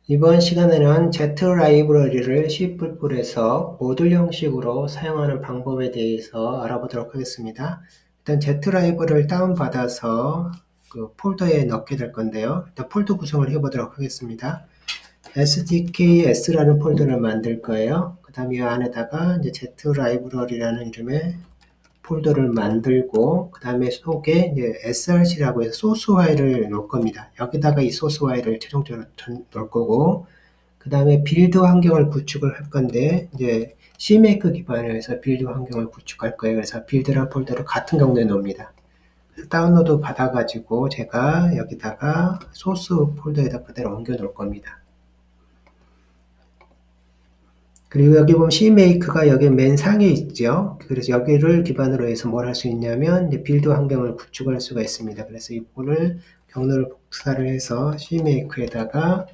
이번 시간에는 Z 라이브러리를 C++에서 모듈 형식으로 사용하는 방법에 대해서 알아보도록 하겠습니다. 일단 Z 라이브러리를 다운받아서 그 폴더에 넣게 될 건데요. 일단 폴더 구성을 해보도록 하겠습니다. SDKS라는 폴더를 만들 거예요. 그 다음에 이 안에다가 이제 Z 라이브러리라는 이름의 폴더를 만들고 그 다음에 속에 이제 src라고 해서 소스 파일을 놓을 겁니다. 여기다가 이 소스 파일을 최종적으로 놓을 거고 그 다음에 빌드 환경을 구축을 할 건데 이제 CMake 기반으로 해서 빌드 환경을 구축할 거예요. 그래서 빌드란 폴더를 같은 경로에 놓습니다. 그래서 다운로드 받아가지고 제가 여기다가 소스 폴더에다 그대로 옮겨 놓을 겁니다. 그리고 여기 보면 CMake가 여기 맨 상에 있죠. 그래서 여기를 기반으로 해서 뭘 할 수 있냐면 이제 빌드 환경을 구축할 수가 있습니다. 그래서 이 부분을 경로를 복사를 해서 CMake에다가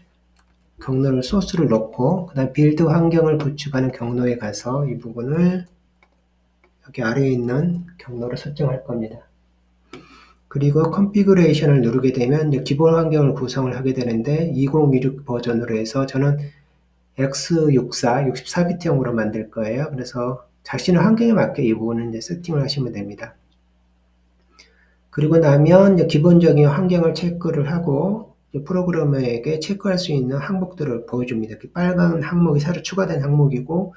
경로를 소스를 넣고 그 다음 빌드 환경을 구축하는 경로에 가서 이 부분을 여기 아래에 있는 경로로 설정할 겁니다. 그리고 컨피그레이션을 누르게 되면 이제 기본 환경을 구성을 하게 되는데 2016 버전으로 해서 저는 X64, 64비트형으로 만들 거예요. 그래서 자신의 환경에 맞게 이 부분은 이제 세팅을 하시면 됩니다. 그리고 나면 이제 기본적인 환경을 체크를 하고 프로그래머에게 체크할 수 있는 항목들을 보여줍니다. 빨간 항목이 새로 추가된 항목이고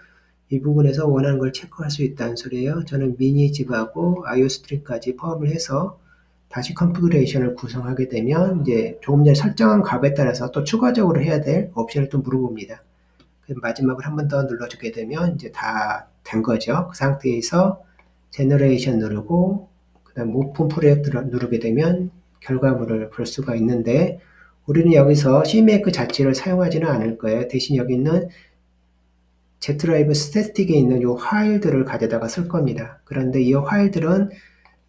이 부분에서 원하는 걸 체크할 수 있다는 소리예요. 저는 미니집하고 IO스트림까지 포함을 해서 다시 컨피그레이션을 구성하게 되면 이제 조금 전에 설정한 값에 따라서 또 추가적으로 해야 될 옵션을 또 물어봅니다. 마지막으로 한 번 더 눌러주게 되면 이제 다 된 거죠. 그 상태에서 제너레이션 누르고 그 다음 오픈 프로젝트를 누르게 되면 결과물을 볼 수가 있는데 우리는 여기서 CMake 자체를 사용하지는 않을 거예요. 대신 여기 있는 Zdrive 스태틱에 있는 이 파일들을 가져다가 쓸 겁니다. 그런데 이 파일들은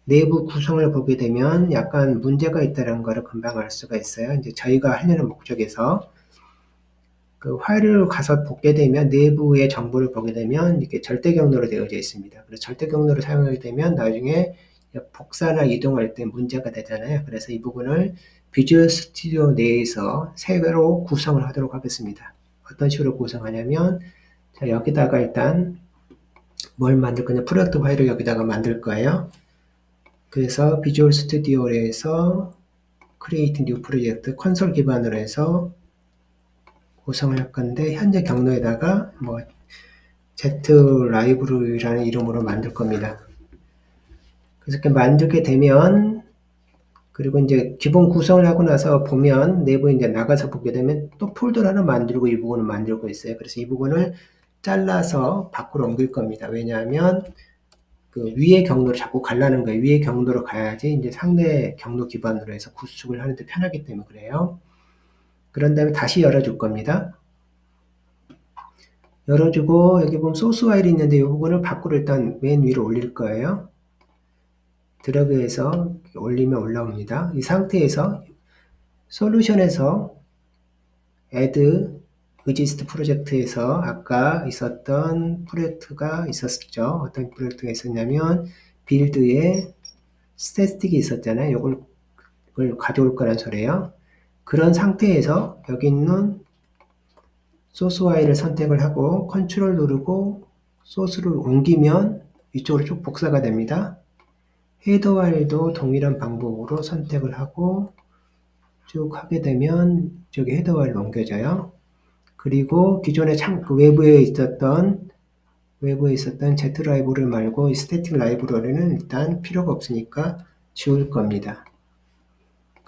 내부 구성을 보게 되면 약간 문제가 있다는 것을 금방 알 수가 있어요. 이제 저희가 하려는 목적에서 그 파일을 가서 보게 되면 내부의 정보를 보게 되면 이렇게 절대 경로로 되어져 있습니다. 그래서 절대 경로를 사용하게 되면 나중에 복사나 이동할 때 문제가 되잖아요. 그래서 이 부분을 비주얼 스튜디오 내에서 새로 구성을 하도록 하겠습니다. 어떤 식으로 구성하냐면 자, 여기다가 일단 뭘 만들 거냐 프로젝트 파일을 여기다가 만들 거예요. 그래서 비주얼 스튜디오에서 크리에이트 뉴 프로젝트 콘솔 기반으로 해서 구성을 할 건데 현재 경로에다가 뭐 Z 라이브러리라는 이름으로 만들 겁니다. 그래서 이렇게 만들게 되면 그리고 이제 기본 구성을 하고 나서 보면 내부에 이제 나가서 보게 되면 또 폴더를 하나 만들고 이 부분을 만들고 있어요. 그래서 이 부분을 잘라서 밖으로 옮길 겁니다. 왜냐하면 그 위의 경로를 자꾸 가려는 거예요. 위의 경로로 가야지 이제 상대 경로 기반으로 해서 구축을 하는데 편하기 때문에 그래요. 그런 다음에 다시 열어줄 겁니다. 열어주고 여기 보면 소스 파일이 있는데 이 부분을 밖으로 일단 맨 위로 올릴 거예요. 드래그해서 올리면 올라옵니다. 이 상태에서 솔루션에서 add exist 프로젝트에서 아까 있었던 프로젝트가 있었죠. 어떤 프로젝트가 있었냐면 빌드에 스태틱이 있었잖아요. 이걸 가져올 거란 소리예요. 그런 상태에서 여기 있는 소스 파일을 선택을 하고 컨트롤 누르고 소스를 옮기면 이쪽으로 쭉 복사가 됩니다. 헤더 파일도 동일한 방법으로 선택을 하고 쭉 하게 되면 저기 헤더 파일로 옮겨져요. 그리고 기존에 그 외부에 있었던 Z 라이브러리 말고 이 스태틱 라이브러리는 일단 필요가 없으니까 지울 겁니다.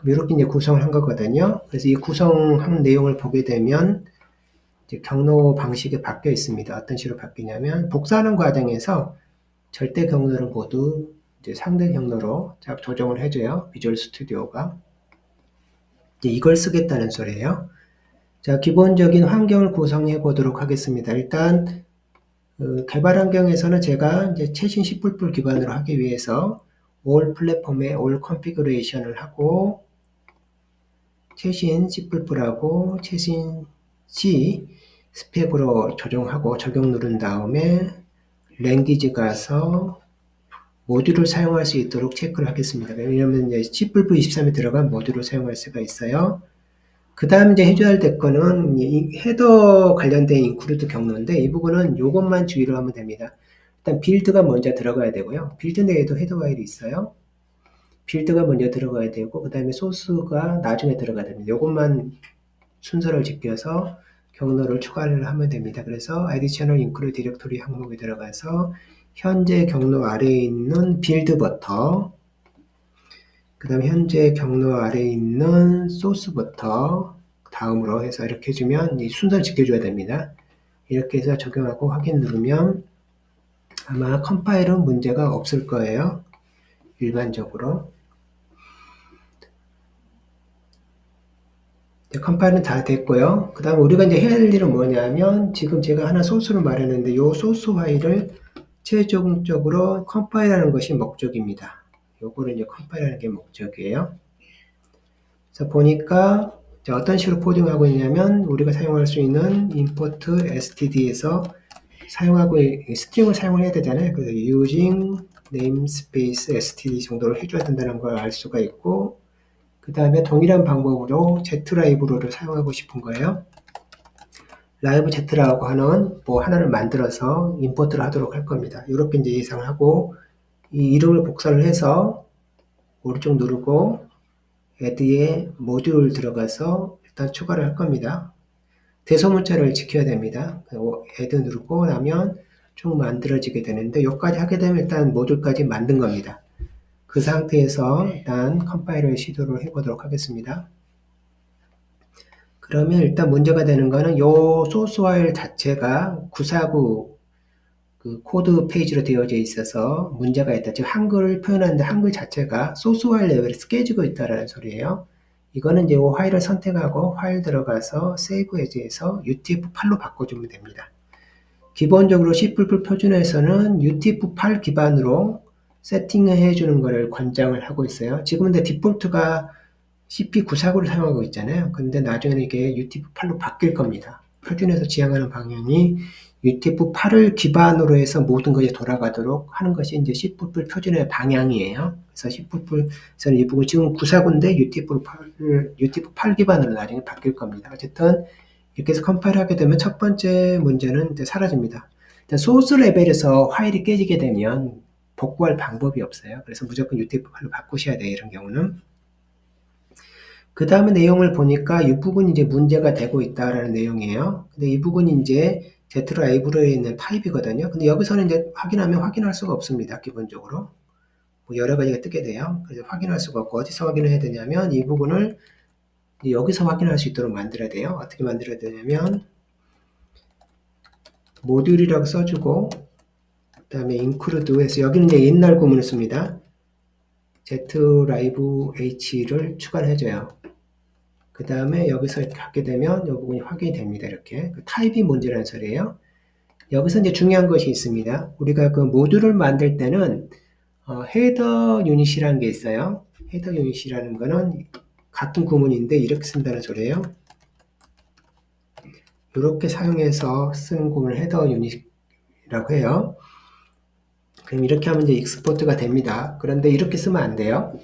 이렇게 이제 구성을 한 거거든요. 그래서 이 구성한 내용을 보게 되면 이제 경로 방식이 바뀌어 있습니다. 어떤 식으로 바뀌냐면 복사하는 과정에서 절대 경로를 모두 이제 상대 경로로 조정을 해줘요. 비주얼 스튜디오가. 이걸 쓰겠다는 소리예요. 자, 기본적인 환경을 구성해 보도록 하겠습니다. 일단 개발 환경에서는 제가 이제 최신 C++ 기반으로 하기 위해서 all 플랫폼에 all configuration을 하고 최신 C++하고 최신 C 스펙으로 조정하고 적용 누른 다음에 랭귀지 가서 모듈을 사용할 수 있도록 체크를 하겠습니다. 왜냐하면 이제 C++ 23에 들어간 모듈을 사용할 수가 있어요. 다음 이제 해줘야 될 거는 이 헤더 관련된 인크루드 경로인데 이 부분은 요것만 주의를 하면 됩니다. 일단 빌드가 먼저 들어가야 되고요. 빌드 내에도 헤더 파일이 있어요. 빌드가 먼저 들어가야 되고 그 다음에 소스가 나중에 들어가야 됩니다. 요것만 순서를 지켜서 경로를 추가를 하면 됩니다. 그래서 additional include directory 항목에 들어가서 현재 경로 아래에 있는 빌드부터 그 다음에 현재 경로 아래에 있는 소스부터 다음으로 해서 이렇게 해주면 이 순서를 지켜줘야 됩니다. 이렇게 해서 적용하고 확인 누르면 아마 컴파일은 문제가 없을 거예요. 일반적으로. 컴파일은 다 됐고요. 그 다음 우리가 이제 해야 할 일은 뭐냐면 지금 제가 하나 소스를 말했는데 이 소스 파일을 최종적으로 컴파일하는 것이 목적입니다. 요거를 이제 컴파일하는 게 목적이에요. 그래서 보니까 어떤 식으로 코딩하고 있냐면 우리가 사용할 수 있는 import std에서 사용하고 스트링을 사용을 해야 되잖아요. 그래서 using namespace std 정도를 해줘야 된다는 걸 알 수가 있고 그 다음에 동일한 방법으로 zlive를 사용하고 싶은 거예요. live z라고 하는 뭐 하나를 만들어서 임포트를 하도록 할 겁니다. 이렇게 이제 예상하고 이 이름을 복사를 해서 오른쪽 누르고 add에 모듈 들어가서 일단 추가를 할 겁니다. 대소문자를 지켜야 됩니다. add 누르고 나면 쭉 만들어지게 되는데 여기까지 하게 되면 일단 모듈까지 만든 겁니다. 그 상태에서 일단 컴파일을 시도를 해보도록 하겠습니다. 그러면 일단 문제가 되는 거는 요 소스 파일 자체가 949 그 코드 페이지로 되어져 있어서 문제가 있다. 즉 한글을 표현하는데 한글 자체가 소스 파일 레벨에서 깨지고 있다라는 소리예요. 이거는 이제 이 파일을 선택하고 파일 들어가서 세이브 에즈에서 UTF-8로 바꿔주면 됩니다. 기본적으로 C++ 표준에서는 UTF-8 기반으로 세팅해 주는 것을 권장을 하고 있어요. 지금 근데 디폴트가 CP949를 사용하고 있잖아요. 근데 나중에는 이게 UTF-8로 바뀔 겁니다. 표준에서 지향하는 방향이 UTF-8을 기반으로 해서 모든 것이 돌아가도록 하는 것이 이제 C++ 표준의 방향이에요. 그래서 C++에서는 이 부분 지금 949인데 UTF-8 기반으로 나중에 바뀔 겁니다. 어쨌든 이렇게 해서 컴파일 하게 되면 첫 번째 문제는 이제 사라집니다. 소스 레벨에서 파일이 깨지게 되면 복구할 방법이 없어요. 그래서 무조건 UTF-8로 바꾸셔야 돼요. 이런 경우는. 그 다음에 내용을 보니까 이 부분이 이제 문제가 되고 있다라는 내용이에요. 근데 이 부분이 이제 z라이브러리에 있는 타입이거든요. 근데 여기서는 이제 확인하면 확인할 수가 없습니다. 기본적으로. 뭐 여러 가지가 뜨게 돼요. 그래서 확인할 수가 없고 어디서 확인을 해야 되냐면 이 부분을 여기서 확인할 수 있도록 만들어야 돼요. 어떻게 만들어야 되냐면 모듈이라고 써주고 그 다음에 include 해서 여기는 이제 옛날 구문을 씁니다. zlibh를 추가를 해줘요. 그 다음에 여기서 이렇게 하게 되면 이 부분이 확인이 됩니다. 이렇게. 타입이 문제라는 소리예요. 여기서 이제 중요한 것이 있습니다. 우리가 그 모듈을 만들 때는 헤더 유닛이라는 게 있어요. 헤더 유닛이라는 거는 같은 구문인데 이렇게 쓴다는 소리예요. 이렇게 사용해서 쓰는 구문을 헤더 유닛이라고 해요. 그럼 이렇게 하면 이제 익스포트가 됩니다. 그런데 이렇게 쓰면 안 돼요.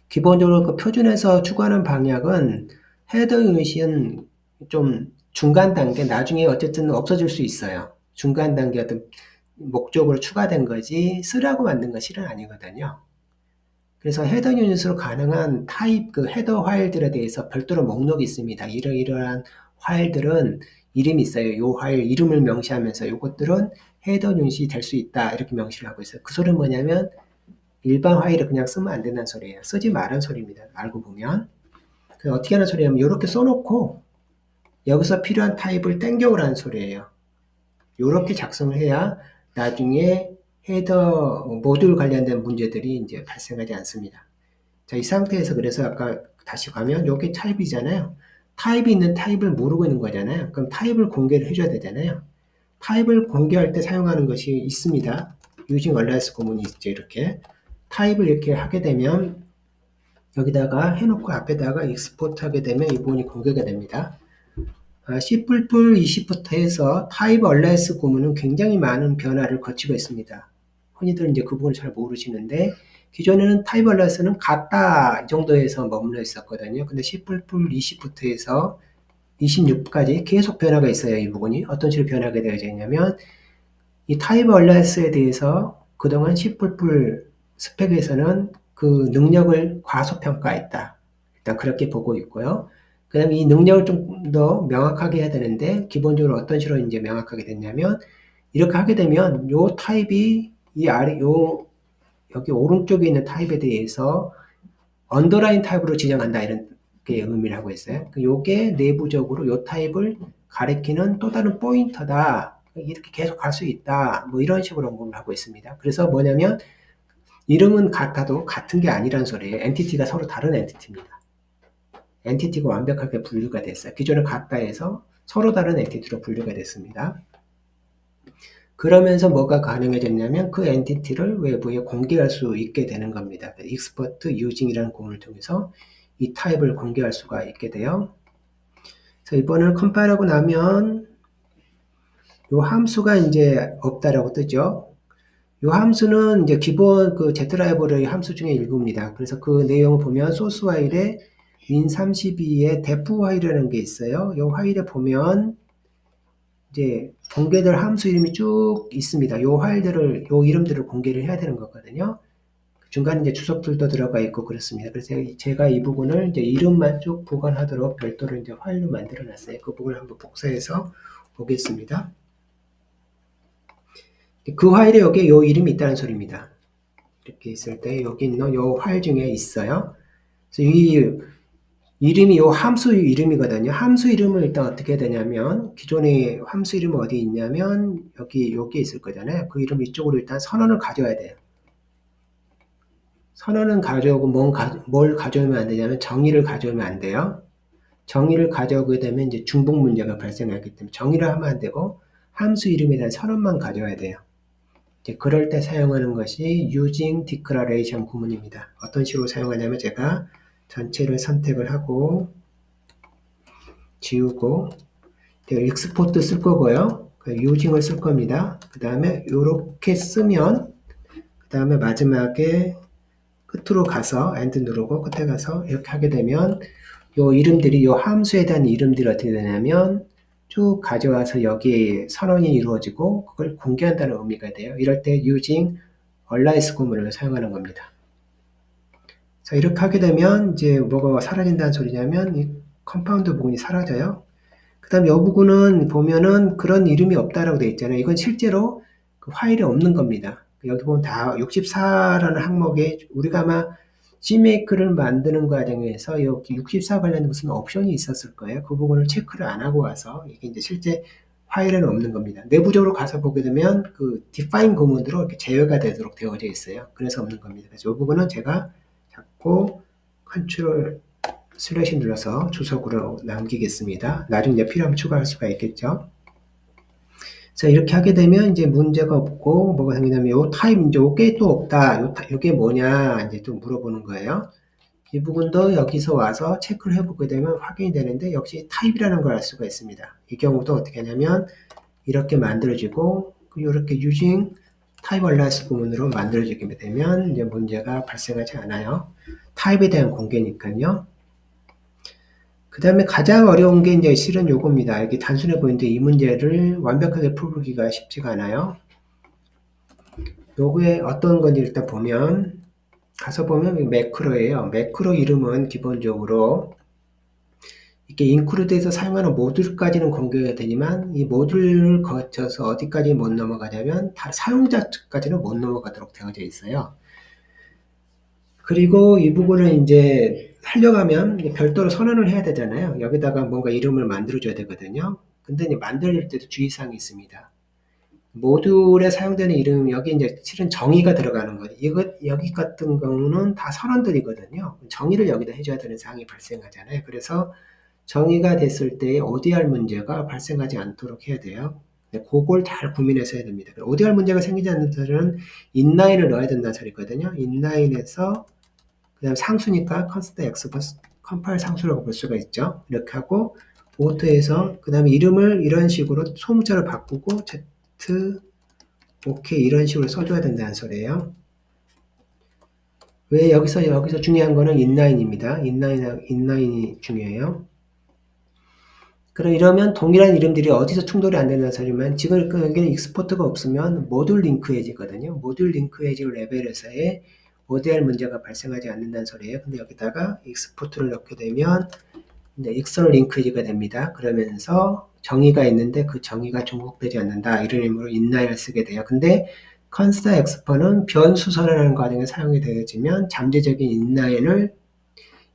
기본적으로 그 표준에서 추구하는 방향은 헤더 유닛은 좀 중간 단계, 나중에 어쨌든 없어질 수 있어요. 중간 단계 어떤 목적으로 추가된 거지 쓰라고 만든 건 실은 아니거든요. 그래서 헤더 유닛으로 가능한 타입 그 헤더 파일들에 대해서 별도로 목록이 있습니다. 이러이러한 파일들은 이름이 있어요. 이 파일 이름을 명시하면서 이것들은 헤더 유닛이 될 수 있다 이렇게 명시를 하고 있어요. 그 소리는 뭐냐면 일반 파일을 그냥 쓰면 안 된다는 소리예요. 쓰지 말라는 소리입니다. 알고 보면. 그래서 어떻게 하는 소리냐면 이렇게 써놓고 여기서 필요한 타입을 땡겨오라는 소리예요. 이렇게 작성을 해야 나중에 헤더 모듈 관련된 문제들이 이제 발생하지 않습니다. 자, 이 상태에서 그래서 아까 다시 가면 여기 타입이잖아요. 타입이 있는 타입을 모르고 있는 거잖아요. 그럼 타입을 공개를 해줘야 되잖아요. 타입을 공개할 때 사용하는 것이 있습니다. using alias 구문이 있죠. 이렇게 타입을 이렇게 하게 되면 여기다가 해놓고 앞에다가 익스포트 하게 되면 이 부분이 공개가 됩니다. C++20부터 해서 타입 alias 구문은 굉장히 많은 변화를 거치고 있습니다. 흔히들 이제 그 부분을 잘 모르시는데 기존에는 타입 얼라이스는 같다 이 정도에서 머물러 있었거든요. 근데 C++ 20부터 해서 26까지 계속 변화가 있어요. 이 부분이 어떤 식으로 변하게 되어져 있냐면 이 타입 얼라이스에 대해서 그동안 C++ 스펙에서는 그 능력을 과소평가했다. 일단 그렇게 보고 있고요. 그 다음에 이 능력을 좀 더 명확하게 해야 되는데 기본적으로 어떤 식으로 이제 명확하게 됐냐면 이렇게 하게 되면 요 타입이 이 아래 요 여기 오른쪽에 있는 타입에 대해서 언더라인 타입으로 지정한다 이런 게 의미를 하고 있어요. 요게 내부적으로 요 타입을 가리키는 또 다른 포인터다. 이렇게 계속 갈 수 있다. 뭐 이런 식으로 언급을 하고 있습니다. 그래서 뭐냐면 이름은 같아도 같은 게 아니란 소리예요. 엔티티가 서로 다른 엔티티입니다. 엔티티가 완벽하게 분류가 됐어요. 기존에 같다해서 서로 다른 엔티티로 분류가 됐습니다. 그러면서 뭐가 가능해졌냐면 그 엔티티를 외부에 공개할 수 있게 되는 겁니다. export using이라는 공을 통해서 이 타입을 공개할 수가 있게 돼요. 그래서 이번을 컴파일하고 나면 요 함수가 이제 없다라고 뜨죠. 요 함수는 이제 기본 그 Z 라이브러리 함수 중에 일부입니다. 그래서 그 내용을 보면 소스 파일에 win32의 def 파일이라는 게 있어요. 요 파일에 보면 이제 공개될 함수 이름이 쭉 있습니다. 요 파일들을, 요 이름들을 공개를 해야 되는 거거든요. 중간에 이제 주석들도 들어가 있고 그렇습니다. 그래서 제가 이 부분을 이제 이름만 쭉 보관하도록 별도로 이제 파일로 만들어 놨어요. 그 부분을 한번 복사해서 보겠습니다. 그 파일에 여기에 요 이름이 있다는 소리입니다. 이렇게 있을 때 여기 있는 요 파일 중에 있어요. 그래서 이 이름이 요 함수 이름이거든요. 함수 이름을 일단 어떻게 해야 되냐면 기존에 함수 이름은 어디 있냐면 여기 있을 거잖아요. 그 이름 이쪽으로 일단 선언을 가져야 돼요. 선언은 가져오고 뭘 가져오면 안 되냐면 정의를 가져오면 안 돼요. 정의를 가져오게 되면 이제 중복 문제가 발생하기 때문에 정의를 하면 안 되고 함수 이름에 대한 선언만 가져와야 돼요. 이제 그럴 때 사용하는 것이 using declaration 구문입니다. 어떤 식으로 사용하냐면 제가 전체를 선택을 하고 지우고 export 쓸 거고요. using을 쓸 겁니다. 그 다음에 이렇게 쓰면 그 다음에 마지막에 끝으로 가서 end 누르고 끝에 가서 이렇게 하게 되면 요 이름들이 요 함수에 대한 이름들이 어떻게 되냐면 쭉 가져와서 여기에 선언이 이루어지고 그걸 공개한다는 의미가 돼요. 이럴 때 using alias 구문을 사용하는 겁니다. 자, 이렇게 하게 되면 이제 뭐가 사라진다는 소리냐면 이 컴파운드 부분이 사라져요. 그 다음 이 부분은 보면은 그런 이름이 없다라고 되어 있잖아요. 이건 실제로 그 파일에 없는 겁니다. 여기 보면 다 64라는 항목에 우리가 아마 CMake를 만드는 과정에서 여기 64 관련된 무슨 옵션이 있었을 거예요. 그 부분을 체크를 안 하고 와서 이게 이제 실제 파일에는 없는 겁니다. 내부적으로 가서 보게 되면 그 define 구문으로 이렇게 제외가 되도록 되어져 있어요. 그래서 없는 겁니다. 그래서 이 부분은 제가 잡고 컨트롤 슬래시 눌러서 주석으로 남기겠습니다. 나중에 필요하면 추가할 수가 있겠죠. 자, 이렇게 하게 되면 이제 문제가 없고 뭐가 생기냐면 요 타입 이제 요게 또 없다. 요게 뭐냐 이제 또 물어보는 거예요. 이 부분도 여기서 와서 체크를 해보게 되면 확인이 되는데 역시 타입이라는 걸 알 수가 있습니다. 이 경우도 어떻게 하냐면 이렇게 만들어지고 이렇게 using 타입 얼라이스 부분으로 만들어지게 되면 이제 문제가 발생하지 않아요. 타입에 대한 공개니까요. 그 다음에 가장 어려운 게 이제 실은 요겁니다. 이게 단순해 보이는데 이 문제를 완벽하게 풀기가 쉽지가 않아요. 요거에 어떤 건지 일단 보면 가서 보면 매크로예요. 매크로 이름은 기본적으로 이렇게 인클루드에서 사용하는 모듈까지는 공개가 되지만 이 모듈을 거쳐서 어디까지 못 넘어가냐면 다 사용자까지는 못 넘어가도록 되어져 있어요. 그리고 이 부분을 이제 하려면 별도로 선언을 해야 되잖아요. 여기다가 뭔가 이름을 만들어줘야 되거든요. 근데 이제 만들 때도 주의사항이 있습니다. 모듈에 사용되는 이름, 여기 이제 실은 정의가 들어가는 거예요. 여기 같은 경우는 다 선언들이거든요. 정의를 여기다 해줘야 되는 사항이 발생하잖아요. 그래서 정의가 됐을 때 ODR 문제가 발생하지 않도록 해야 돼요. 그걸 잘 고민해서 해야 됩니다. ODR 문제가 생기지 않는 소리는 인라인을 넣어야 된다는 소리거든요. 인라인에서 그 다음 상수니까 const x 컴파일 상수라고 볼 수가 있죠. 이렇게 하고 오토에서 그 다음에 이름을 이런 식으로 소문자로 바꾸고 z OK 이런 식으로 써줘야 된다는 소리예요. 왜 여기서 중요한 거는 inline입니다. inline이 중요해요. 그럼 이러면 동일한 이름들이 어디서 충돌이 안 된다는 소리면 지금 여기는 익스포트가 없으면 모듈 링크웨지거든요. 모듈 링크웨지 레벨에서의 ODR 문제가 발생하지 않는다는 소리예요. 근데 여기다가 익스포트를 넣게 되면 이제 익스터널 링크웨지가 됩니다. 그러면서 정의가 있는데 그 정의가 중복되지 않는다. 이런 의미로 inline을 쓰게 돼요. 근데 컨스터 엑스퍼는 변수 선언하는 과정에 사용이 되어지면 잠재적인 inline을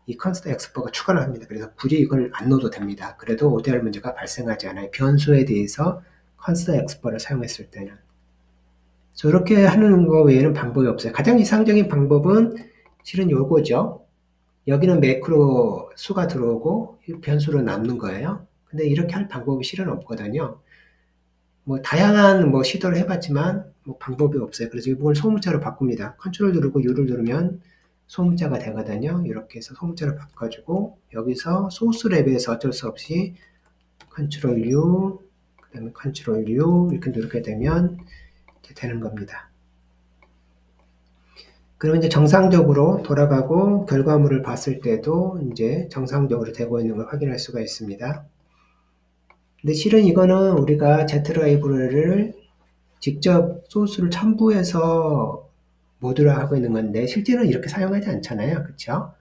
이 컨스터 엑스퍼가 추가를 합니다. 그래서 굳이 이걸 안 넣어도 됩니다. 그래도 ODR 문제가 발생하지 않아요. 변수에 대해서 컨스터 엑스퍼를 사용했을 때는. 저렇게 하는 거 외에는 방법이 없어요. 가장 이상적인 방법은 실은 요거죠. 여기는 매크로 수가 들어오고 변수로 남는 거예요. 근데 이렇게 할 방법이 실은 없거든요. 뭐 다양한 뭐 시도를 해봤지만 뭐 방법이 없어요. 그래서 이걸 소문자로 바꿉니다. 컨트롤 누르고 U를 누르면 소문자가 되거든요. 이렇게 해서 소문자로 바꿔주고 여기서 소스 랩에서 어쩔 수 없이 컨트롤 U 그 다음에 컨트롤 U 이렇게 누르게 되면 이렇게 되는 겁니다. 그러면 이제 정상적으로 돌아가고 결과물을 봤을 때도 이제 정상적으로 되고 있는 걸 확인할 수가 있습니다. 근데 실은 이거는 우리가 Z 라이브러리를 직접 소스를 첨부해서 모듈화하고 있는 건데 실제로는 이렇게 사용하지 않잖아요. 그렇죠?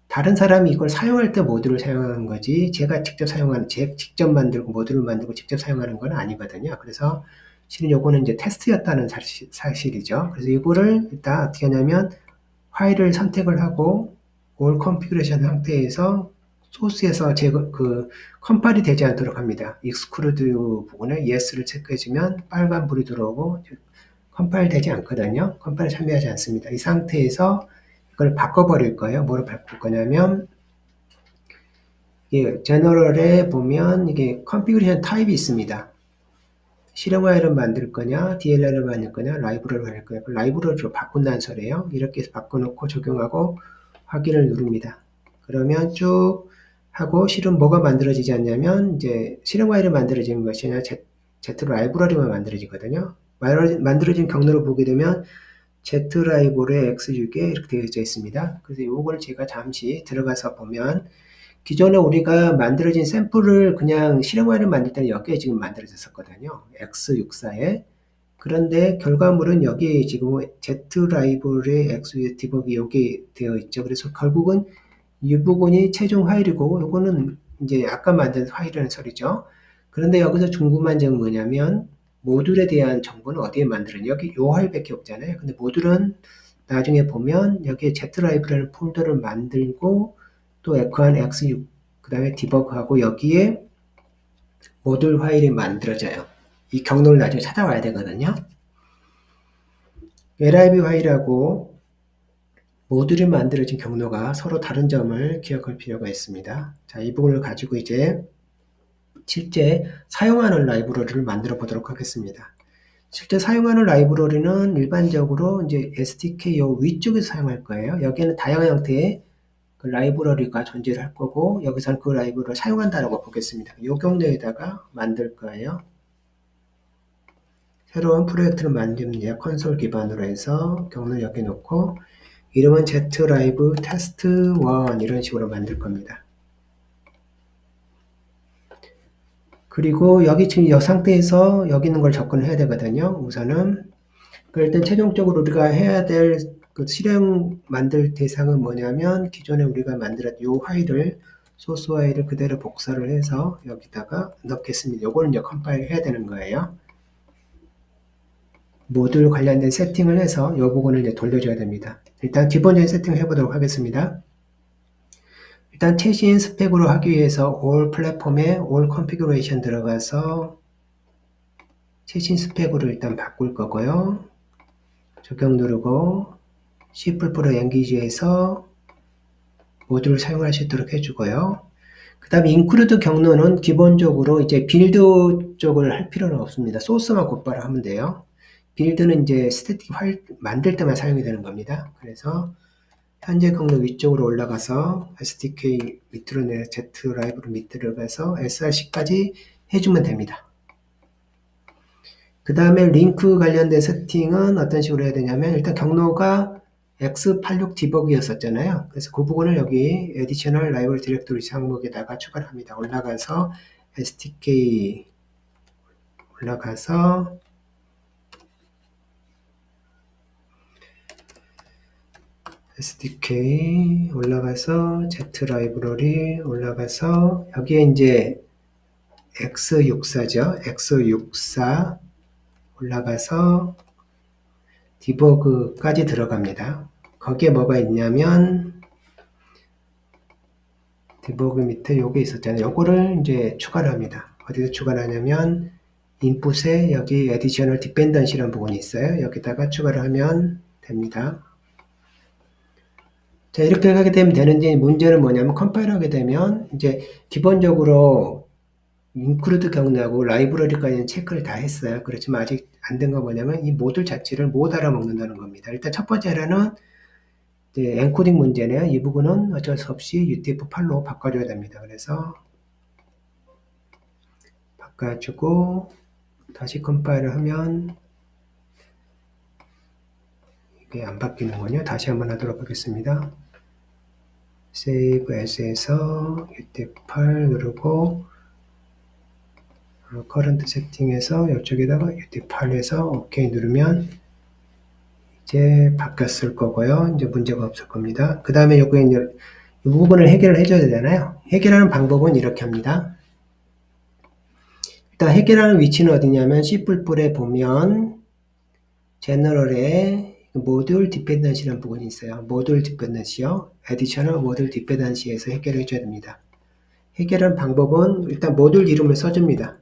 다른 사람이 이걸 사용할 때 모듈을 사용하는 거지 제가 직접 만들고 모듈을 만들고 직접 사용하는 건 아니거든요. 그래서 실은 요거는 이제 테스트였다는 사실이죠. 그래서 이거를 일단 어떻게 하냐면 파일을 선택을 하고 all configuration 상태에서 소스에서 컴파일이 되지 않도록 합니다. exclude 부분에 yes를 체크해주면 빨간불이 들어오고 컴파일 되지 않거든요. 컴파일 참여하지 않습니다. 이 상태에서 이걸 바꿔버릴 거예요. 뭐로 바꿀 거냐면 제너럴에 보면 이게 configuration 타입이 있습니다. 실행 파일을 만들 거냐, DLL을 만들 거냐, 라이브러리를 만들 거냐, 라이브러리로 바꾼다는 소리예요. 이렇게 해서 바꿔놓고 적용하고 확인을 누릅니다. 그러면 쭉 하고 실은 뭐가 만들어지지 않냐면 이제 실행 파일이 만들어지는 것이 아니라 Z 라이브러리만 만들어지거든요. 만들어진 경로를 보게 되면 Z 라이브러리 X6에 이렇게 되어져 있습니다. 그래서 이걸 제가 잠시 들어가서 보면 기존에 우리가 만들어진 샘플을 그냥 실행 파일을 만들 때는 여기에 지금 만들어졌었거든요. X64에. 그런데 결과물은 여기 지금 Z 라이브러리 X 디버기 여기 되어 있죠. 그래서 결국은 이 부분이 최종 파일이고 이거는 이제 아까 만든 파일이라는 소리죠. 그런데 여기서 궁금한 점은 뭐냐면 모듈에 대한 정보는 어디에 만들었냐. 여기 이 파일밖에 없잖아요. 근데 모듈은 나중에 보면 여기에 Z 라이브라는 폴더를 만들고 또 X1, X6 그 다음에 디버그하고 여기에 모듈 파일이 만들어져요. 이 경로를 나중에 찾아와야 되거든요. LIB 파일하고 모듈이 만들어진 경로가 서로 다른 점을 기억할 필요가 있습니다. 자, 이 부분을 가지고 이제 실제 사용하는 라이브러리를 만들어 보도록 하겠습니다. 실제 사용하는 라이브러리는 일반적으로 이제 SDK 요 위쪽에서 사용할 거예요. 여기에는 다양한 형태의 그 라이브러리가 존재를 할 거고 여기서는 그 라이브러리를 사용한다라고 보겠습니다. 이 경로에다가 만들 거예요. 새로운 프로젝트를 만듭니다. 콘솔 기반으로 해서 경로 여기 놓고 이름은 ZLive test1 이런 식으로 만들 겁니다. 그리고 여기 지금 이 상태에서 여기 있는 걸 접근을 해야 되거든요. 우선은 일단 최종적으로 우리가 해야 될 그 실행 만들 대상은 뭐냐면 기존에 우리가 만들었던 이 파일을 소스 파일을 그대로 복사를 해서 여기다가 넣겠습니다. 요거는 이제 컴파일 해야 되는 거예요. 모듈 관련된 세팅을 해서 이 부분을 이제 돌려줘야 됩니다. 일단 기본적인 세팅을 해보도록 하겠습니다. 일단 최신 스펙으로 하기 위해서 all 플랫폼에 all configuration 들어가서 최신 스펙으로 일단 바꿀 거고요. 적용 누르고 C++ 엔기지에서 모듈을 사용할 수 있도록 해주고요. 그 다음에 include 경로는 기본적으로 이제 빌드 쪽을 할 필요는 없습니다. 소스만 곧바로 하면 돼요. 빌드는 이제 스태틱 파일 만들 때만 사용이 되는 겁니다. 그래서 현재 경로 위쪽으로 올라가서 SDK 밑으로 내려 Z 라이브로 밑으로 가서 SRC까지 해주면 됩니다. 그 다음에 링크 관련된 세팅은 어떤 식으로 해야 되냐면 일단 경로가 x86 디버그였었잖아요. 그래서 그 부분을 여기 Additional Library Directory 항목에다가 추가를 합니다. 올라가서 SDK 올라가서 SDK 올라가서 Z 라이브러리 올라가서 여기에 이제 x64죠. x64 올라가서 디버그까지 들어갑니다. 거기에 뭐가 있냐면 디버그 밑에 요게 있었잖아요. 요거를 이제 추가를 합니다. 어디서 추가를 하냐면 인풋에 여기 Additional Dependency라는 부분이 있어요. 여기다가 추가를 하면 됩니다. 자, 이렇게 하게 되면 되는지 문제는 뭐냐면 컴파일 하게 되면 이제 기본적으로 인클루드 경로하고 라이브러리까지는 체크를 다 했어요. 그렇지만 아직 안 된 건 뭐냐면 이 모듈 자체를 못 알아먹는다는 겁니다. 일단 첫 번째 에러는 이제 엔코딩 문제네요. 이 부분은 어쩔 수 없이 UTF-8로 바꿔줘야 됩니다. 그래서 바꿔주고 다시 컴파일을 하면 이게 안 바뀌는군요. 다시 한번 하도록 하겠습니다. Save As에서 UTF-8 누르고 커런트 세팅에서 이쪽에다가 UTF-8에서 OK 누르면 이제 바뀌었을 거고요. 이제 문제가 없을 겁니다. 그 다음에 요거에 이제 이 부분을 해결을 해줘야 되잖아요. 해결하는 방법은 이렇게 합니다. 일단 해결하는 위치는 어디냐면 C++에 보면 제너럴에 모듈 디펜던시라는 부분이 있어요. 모듈 디펜던시요. Additional 모듈 디펜던시에서 해결을 해줘야 됩니다. 해결하는 방법은 일단 모듈 이름을 써줍니다.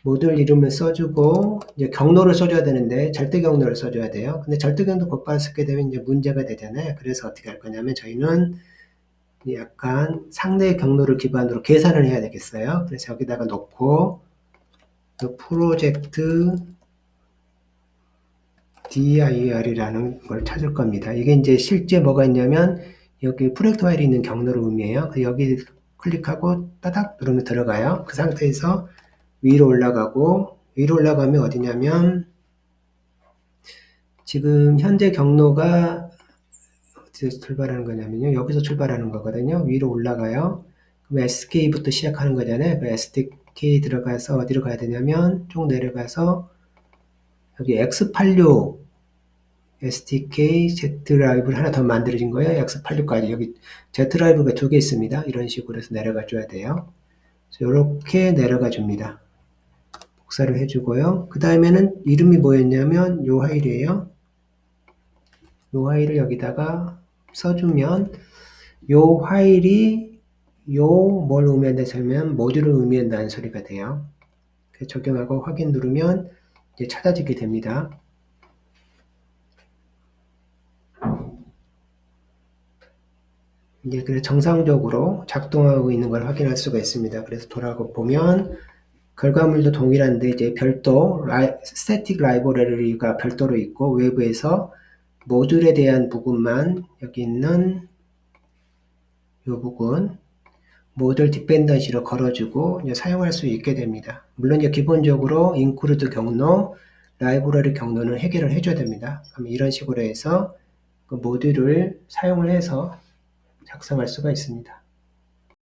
모듈 이름을 써주고 이제 경로를 써줘야 되는데 절대 경로를 써줘야 돼요. 근데 절대 경로 곧바로 쓰게 되면 이제 문제가 되잖아요. 그래서 어떻게 할 거냐면 저희는 약간 상대의 경로를 기반으로 계산을 해야 되겠어요. 그래서 여기다가 놓고 프로젝트 dir이라는 걸 찾을 겁니다. 이게 이제 실제 뭐가 있냐면 여기 프로젝트 파일이 있는 경로를 의미해요. 여기 클릭하고 따닥 누르면 들어가요. 그 상태에서 위로 올라가고 위로 올라가면 어디냐면 지금 현재 경로가 어디서 출발하는 거냐면요. 여기서 출발하는 거거든요. 위로 올라가요. 그럼 SK부터 시작하는 거잖아요. 그 SDK 들어가서 어디로 가야 되냐면 쭉 내려가서 여기 X86 SDK Z 드라이브를 하나 더 만들어진 거예요. X86까지 여기 Z 드라이브가 2개 있습니다. 이런 식으로 해서 내려가 줘야 돼요. 이렇게 내려가 줍니다. 복사를 해주고요. 그 다음에는 이름이 뭐였냐면 요 파일이에요. 요 파일을 여기다가 써주면 요 파일이 요 뭘 의미한다면 모듈을 의미한다는 소리가 돼요. 적용하고 확인 누르면 이제 찾아지게 됩니다. 이제 그래서 정상적으로 작동하고 있는 걸 확인할 수가 있습니다. 그래서 돌아가 보면 결과물도 동일한데 이제 별도 스태틱 라이브러리가 별도로 있고 외부에서 모듈에 대한 부분만 여기 있는 이 부분 모듈 디펜던시로 걸어주고 이제 사용할 수 있게 됩니다. 물론 이제 기본적으로 인클루드 경로, 라이브러리 경로는 해결을 해줘야 됩니다. 그럼 이런 식으로 해서 그 모듈을 사용을 해서 작성할 수가 있습니다.